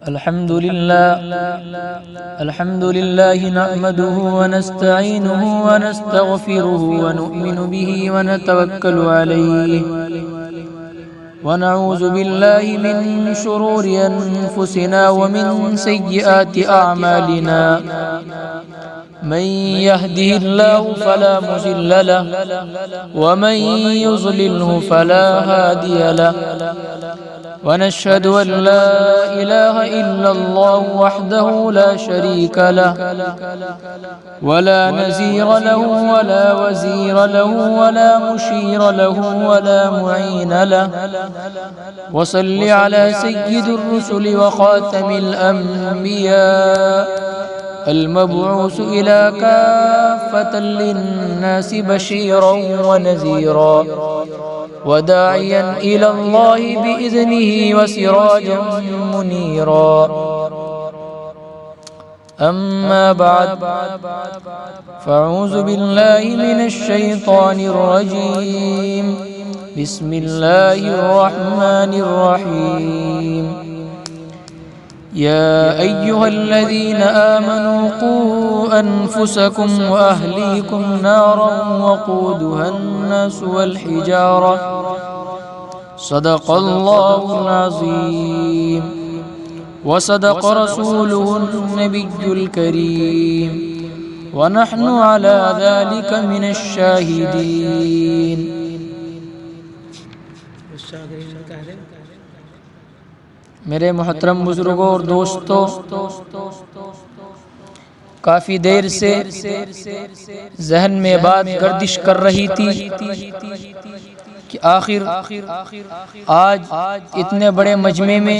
الحمد لله نحمده ونستعينه ونستغفره ونؤمن به ونتوكل عليه ونعوذ بالله من شرور أنفسنا ومن سيئات أعمالنا من يهده الله فلا مضل له ومن يضلله فلا هادي له ونشهد أن لا إله إلا الله وحده لا شريك له ولا نزير له ولا وزير له ولا مشير له ولا معين له وصل على سيد الرسل وخاتم الأنبياء المبعوث إلى كافة للناس بشيرا ونذيرا وداعيا إلى الله بإذنه وسراجا منيرا أما بعد فأعوذ بالله من الشيطان الرجيم بسم الله الرحمن الرحيم يا أيها الذين آمنوا قوا أنفسكم وأهليكم نارا وقودها الناس والحجارة صدق الله العظيم وصدق رسوله النبي الكريم ونحن على ذلك من الشاهدين. میرے محترم بزرگوں اور دوستوں، کافی دیر سے ذہن میں بات گردش کر رہی تھی کہ آخر آج اتنے بڑے مجمع میں،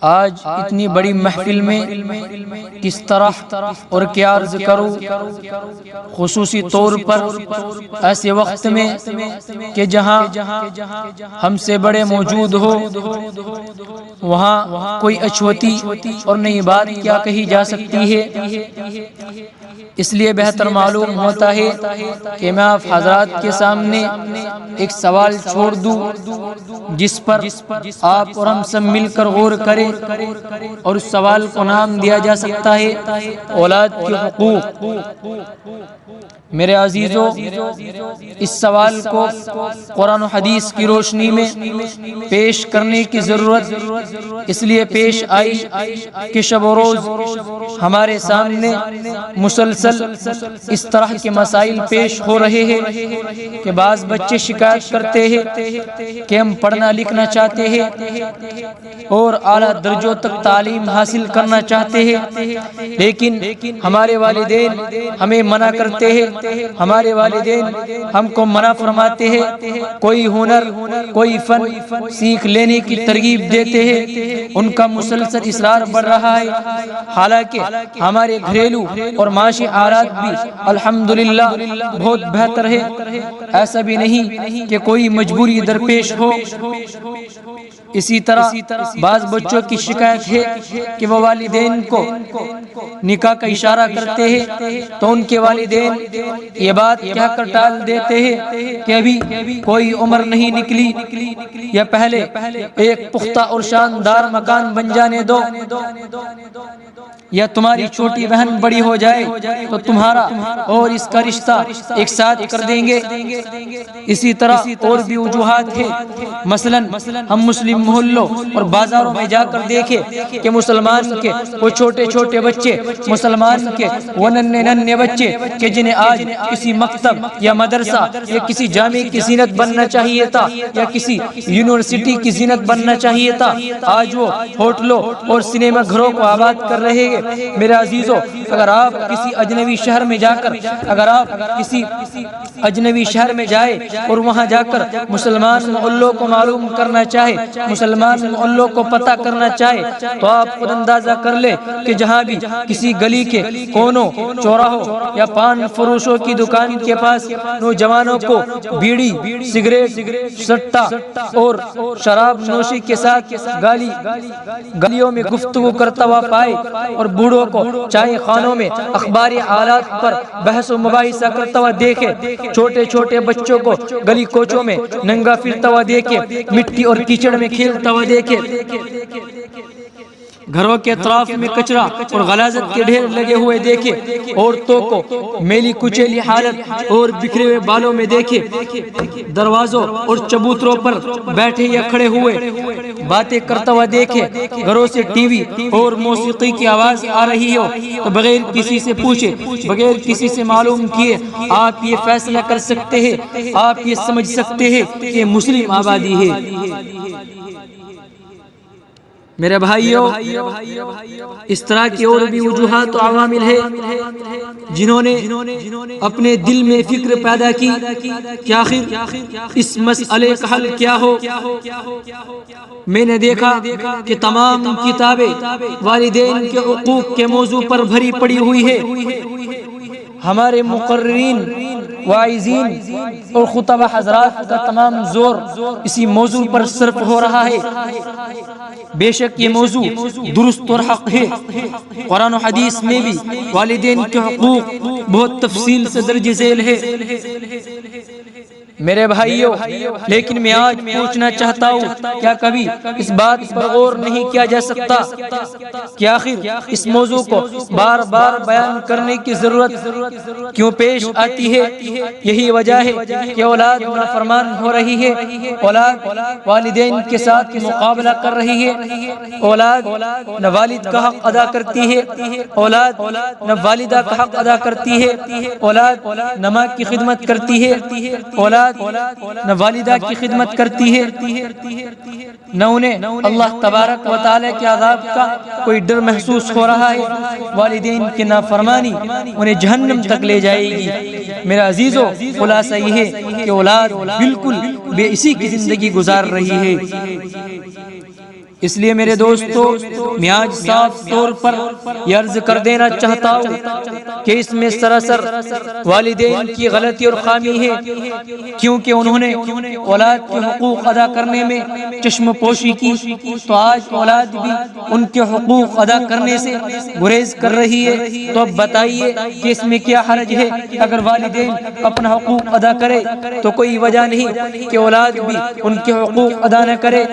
آج اتنی بڑی محفل میں کس طرح اور کیا عرض کروں، خصوصی طور پر ایسے وقت میں کہ جہاں ہم سے بڑے موجود ہو، وہاں کوئی اچھوتی اور نئی بات کیا کہی جا سکتی ہے. اس لیے بہتر معلوم ہوتا ہے کہ میں آپ حضرات کے سامنے ایک سوال چھوڑ دوں جس پر آپ اور ہم سب مل کر غور کریں، اور اس سوال کو نام دیا جا سکتا ہے اولاد کے حقوق. میرے عزیزو، اس سوال کو قرآن و حدیث کی روشنی میں پیش کرنے کی ضرورت اس لیے پیش آئی کہ شب و روز ہمارے سامنے مسلسل اس طرح کے مسائل پیش ہو رہے ہیں کہ بعض بچے شکایت کرتے ہیں کہ ہم پڑھنا لکھنا چاہتے ہیں اور اعلیٰ درجوں تک تعلیم حاصل کرنا چاہتے ہیں، لیکن ہمارے والدین ہمیں منع کرتے ہیں، ہمارے والدین ہم کو منع فرماتے ہیں، کوئی ہنر کوئی فن سیکھ لینے کی ترغیب دیتے ہیں. ان کا مسلسل اصرار بڑھ رہا ہے، حالانکہ ہمارے گھریلو اور معاشی حالات بھی الحمدللہ بہت بہتر ہے. ایسا بھی نہیں کہ کوئی مجبوری درپیش ہو. اسی طرح بعض بچوں کی شکایت ہے کہ وہ والدین کو نکاح کا اشارہ کرتے ہیں تو ان کے والدین یہ بات کہہ کر ٹال دیتے ہیں کہ ابھی کوئی عمر نہیں نکلی، یا پہلے ایک پختہ اور شاندار مکان بن جانے دو، یا تمہاری چھوٹی بہن بڑی ہو جائے تو تمہارا اور اس کا رشتہ ایک ساتھ کر دیں گے. اسی طرح اور بھی وجوہات ہیں. مثلا ہم مسلم محلوں اور بازاروں میں جا کر دیکھیں کہ مسلمان کے وہ چھوٹے چھوٹے بچے، مسلمان کے وہ ننھے ننھے بچے کہ جنہیں آج کسی مکتب یا مدرسہ یا کسی جامع کی زینت بننا چاہیے تھا یا کسی یونیورسٹی کی زینت بننا چاہیے تھا، آج وہ ہوٹلوں اور سنیما گھروں کو آباد کر رہے ہیں. میرے عزیزو، اگر آپ کسی اجنبی شہر میں جا کر، اگر آپ کسی اجنبی شہر میں جائے اور وہاں جا کر مسلمان محلوں کو معلوم کرنا چاہے، مسلمان محلوں کو پتہ کرنا چاہے، تو آپ خود اندازہ کر لیں کہ جہاں بھی کسی گلی کے کونوں چوراہوں یا پان فروشوں فروشوں کی دکان کے پاس نوجوانوں کو بیڑی، سگریٹ، سٹا اور شراب نوشی کے ساتھ گلیوں میں گفتگو کرتا ہوا پائے، اور بوڑھوں کو چائے خانوں میں اخباری حالات پر بحث و مباحثہ کرتا ہوا دیکھے، چھوٹے چھوٹے بچوں کو گلی کوچوں میں ننگا پھرتا ہوا دیکھے، مٹی اور کیچڑ میں کھیلتا ہوا دیکھے، گھروں کے اطراف میں کچرا اور غلاظت کے ڈھیر لگے ہوئے دیکھے، عورتوں کو میلی کچیلی حالت اور بکھرے ہوئے بالوں میں دیکھے، دروازوں اور چبوتروں پر بیٹھے یا کھڑے ہوئے باتیں کرتا ہوا دیکھے، گھروں سے ٹی وی اور موسیقی کی آواز آ رہی ہو تو بغیر کسی سے پوچھے، بغیر کسی سے معلوم کیے آپ یہ فیصلہ کر سکتے ہیں، آپ یہ سمجھ سکتے ہیں کہ مسلم آبادی ہے۔ میرے بھائیوں، اس طرح کی اور بھی وجوہات و عوامل ہیں جنہوں نے اپنے دل میں فکر پیدا کی کہ آخر اس مسئلے کا حل کیا ہو۔ میں نے دیکھا کہ تمام کتابیں والدین کے حقوق کے موضوع پر بھری پڑی ہوئی ہے، ہمارے مقررین، واعظین اور خطبہ حضرات کا تمام زور اسی موضوع پر صرف ہو رہا ہے۔ بے شک یہ موضوع درست اور حق ہے، قرآن و حدیث میں بھی والدین کے حقوق بہت تفصیل سے درج ذیل ہے۔ میرے بھائیوں، لیکن میں آج پوچھنا چاہتا ہوں، کیا کبھی اس بات پر غور نہیں کیا جا سکتا کہ آخر اس موضوع کو بار بار بیان کرنے کی ضرورت کیوں پیش آتی ہے؟ یہی وجہ ہے کہ اولاد نافرمان ہو رہی ہے، اولاد والدین کے ساتھ مقابلہ کر رہی ہے، اولاد نہ والد کا حق ادا کرتی ہے، اولاد نہ والدہ کا حق ادا کرتی ہے، اولاد نہ ماں کی خدمت کرتی ہے، اولاد نہ والدہ کی خدمت کرتی ہے، نہ انہیں اللہ تبارک و تعالی کے عذاب کا کوئی ڈر محسوس ہو رہا ہے۔ والدین کی نافرمانی انہیں جہنم تک لے جائے گی۔ میرا عزیزو، خلاصہ یہ ہے کہ اولاد بالکل بے اسی کی زندگی گزار رہی ہے۔ اس لیے میرے دوستو، میں آج صاف طور پر یہ عرض کر دینا چاہتا ہوں کہ اس میں سراسر والدین کی غلطی اور خامی ہے، کیونکہ انہوں نے اولاد کے حقوق ادا کرنے میں چشم پوشی کی، تو آج اولاد بھی ان کے حقوق ادا کرنے سے گریز کر رہی ہے۔ تو اب بتائیے کہ اس میں کیا حرج ہے؟ اگر والدین اپنا حقوق ادا کرے تو کوئی وجہ نہیں کہ اولاد بھی ان کے حقوق ادا نہ کرے۔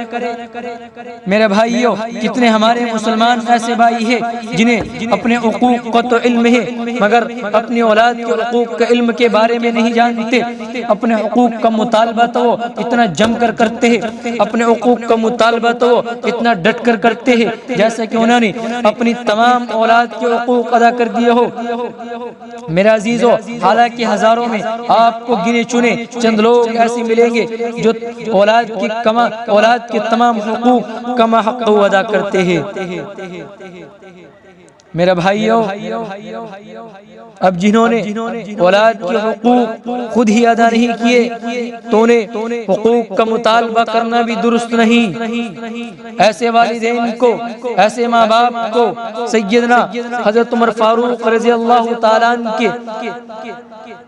میرے بھائیوں، کتنے ہمارے مسلمان ایسے بھائی ہیں جنہیں اپنے حقوق کا تو علم ہے مگر اپنی اولاد کے حقوق کے علم کے بارے میں نہیں جانتے۔ اپنے حقوق کا مطالبہ تو وہ اتنا جم کر کرتے ہیں، اپنے حقوق کا مطالبہ تو وہ اتنا ڈٹ کر کرتے ہیں جیسا کہ انہوں نے اپنی تمام اولاد کے حقوق ادا کر دیے ہو۔ میرے عزیزو، حالانکہ ہزاروں میں آپ کو گنے چنے چند لوگ ایسے ملیں گے جو اولاد کے تمام حقوق کما حق ادا کرتے ہیں۔ میرے بھائیوں، اب جنہوں نے اولاد کے حقوق خود ہی ادا نہیں کیے تو انہیں حقوق کا مطالبہ کرنا بھی درست نہیں۔ ایسے والدین کو، ایسے ماں باپ کو سیدنا حضرت عمر فاروق رضی اللہ تعالیٰ عنہ کے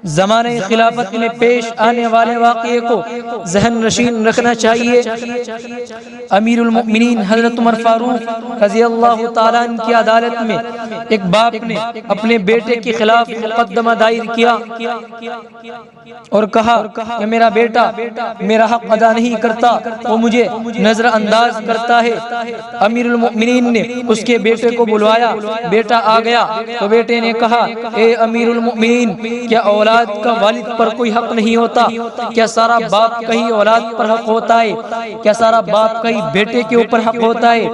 زمانہ خلافت میں پیش آنے والے واقعے کو ذہن نشین رکھنا چاہیے۔ امیر المؤمنین حضرت عمر فاروق رضی اللہ تعالیٰ عنہ کی عدالت میں ایک باپ نے اپنے بیٹے کے خلاف مقدمہ دائر کیا اور کہا کہ میرا بیٹا میرا حق ادا نہیں کرتا، وہ مجھے نظر انداز کرتا ہے۔ امیر المؤمنین نے اس کے بیٹے کو بلوایا، بیٹا آ گیا تو بیٹے نے کہا، اے امیر المؤمنین، کیا اولاد کا والد پر کوئی حق نہیں ہوتا؟ کیا سارا باپ کا ہی اولاد پر حق ہوتا ہے؟ کیا سارا باپ کا ہی بیٹے کے اوپر حق ہوتا ہے؟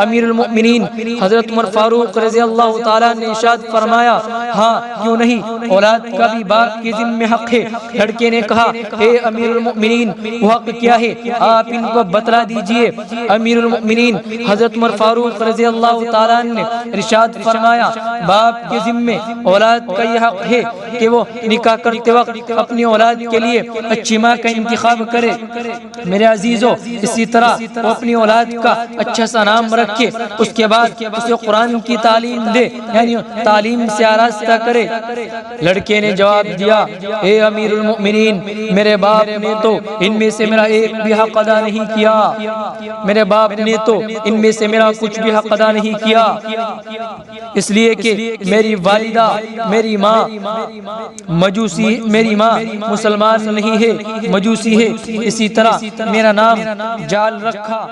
امیر المؤمنین حضرت عمر فاروق رضی اللہ تعالیٰ نے ارشاد فرمایا، ہاں کیوں نہیں، اولاد کا بھی باپ کے ذمہ حق ہے۔ لڑکے نے کہا، اے امیر المؤمنین، وہ حق کیا ہے؟ آپ ان کو بتلا دیجئے۔ امیر المؤمنین حضرت عمر فاروق رضی اللہ تعالیٰ نے ارشاد فرمایا، باپ کے ذمہ اولاد کا یہ حق ہے کہ وہ نکاح کرتے وقت اپنی اولاد کے لیے اچھی ماں کا انتخاب کرے۔ میرے عزیزو، اسی طرح وہ اپنی اولاد اولاد کا اچھا سا نام رکھے، اس کے بعد اسے قرآن کی تعلیم دے، یعنی تعلیم سے آراستہ کرے۔ لڑکے نے جواب دیا، اے امیر المؤمنین، میرے باپ نے تو ان میں سے میرا ایک بھی حق ادا نہیں کیا، میرے باپ نے تو ان میں سے میرا کچھ بھی حق ادا نہیں کیا، اس لیے کہ میری والدہ، میری ماں مجوسی، میری ماں مسلمان نہیں ہے، مجوسی ہے، اسی طرح میرا نام جال رکھا۔